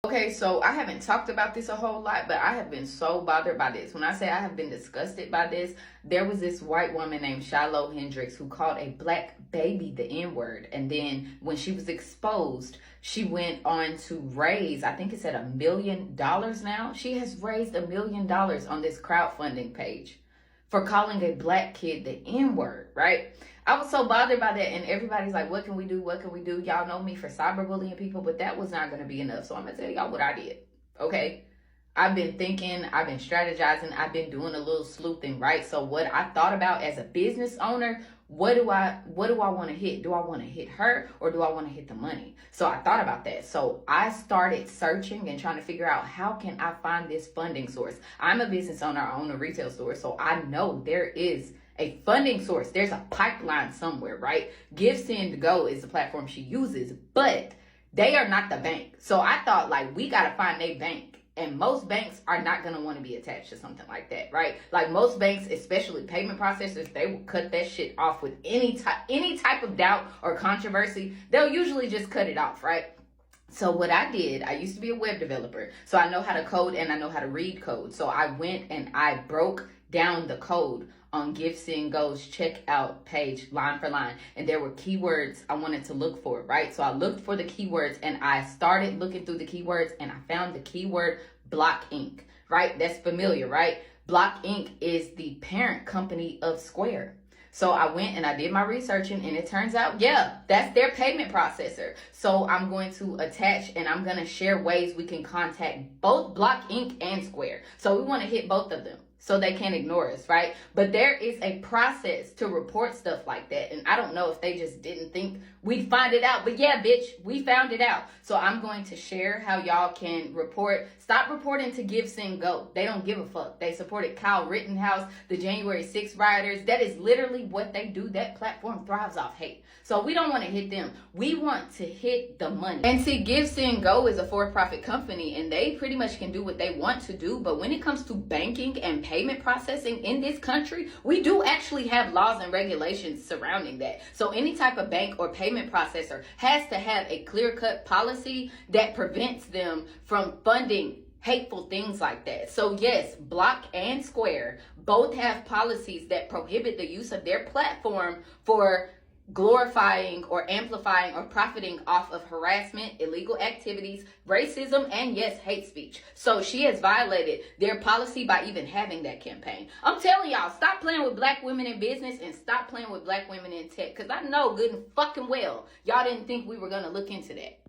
Okay, so I haven't talked about this a whole lot, but I have been so bothered by this. When I say I have been disgusted by this, there was this white woman named Shiloh Hendricks who called a black baby the N-word. And then when she was exposed, she went on to raise, I think it's at $1 million now. She has raised $1 million on this crowdfunding page for calling a black kid the N-word, right? I was so bothered by that, and everybody's like, what can we do? What can we do? Y'all know me for cyberbullying people, but that was not going to be enough. So I'm going to tell y'all what I did, okay? I've been thinking, I've been strategizing, I've been doing a little sleuthing, right? So what I thought about as a business owner, what do I want to hit? Do I want to hit her or do I want to hit the money? So I thought about that. So I started searching and trying to figure out, how can I find this funding source? I'm a business owner, I own a retail store, so I know there is a funding source. There's a pipeline somewhere, right? Give, Send, Go is the platform she uses, but they are not the bank. So I thought, like, we got to find a bank. And most banks are not going to want to be attached to something like that, right? Like most banks, especially payment processors, they will cut that shit off with any type of doubt or controversy. They'll usually just cut it off, right? So what I did, I used to be a web developer, so I know how to code and I know how to read code. So I went and I broke down the code on Give, Send, Go's checkout page line for line, and there were keywords I wanted to look for, right? So I looked for the keywords and I started looking through the keywords and I found the keyword Block Inc., right? That's familiar, right? Block Inc. is the parent company of Square. So I went and I did my researching, and it turns out, yeah, that's their payment processor. So I'm going to attach and I'm going to share ways we can contact both Block Inc. and Square. So we want to hit both of them so they can't ignore us, right? But there is a process to report stuff like that. And I don't know if they just didn't think we'd find it out. But yeah, bitch, we found it out. So I'm going to share how y'all can report. Stop reporting to Give, Send, Go. They don't give a fuck. They supported Kyle Rittenhouse, the January 6th rioters. That is literally what they do. That platform thrives off hate. So we don't want to hit them. We want to hit the money. And see, Give, Send, Go is a for-profit company, and they pretty much can do what they want to do. But when it comes to banking and payment processing in this country, we do actually have laws and regulations surrounding that. So any type of bank or payment processor has to have a clear-cut policy that prevents them from funding hateful things like that. So yes, Block and Square both have policies that prohibit the use of their platform for glorifying or amplifying or profiting off of harassment, illegal activities, racism, and yes, hate speech. So she has violated their policy by even having that campaign. I'm telling y'all, stop playing with black women in business and stop playing with black women in tech, because I know good and fucking well y'all didn't think we were going to look into that.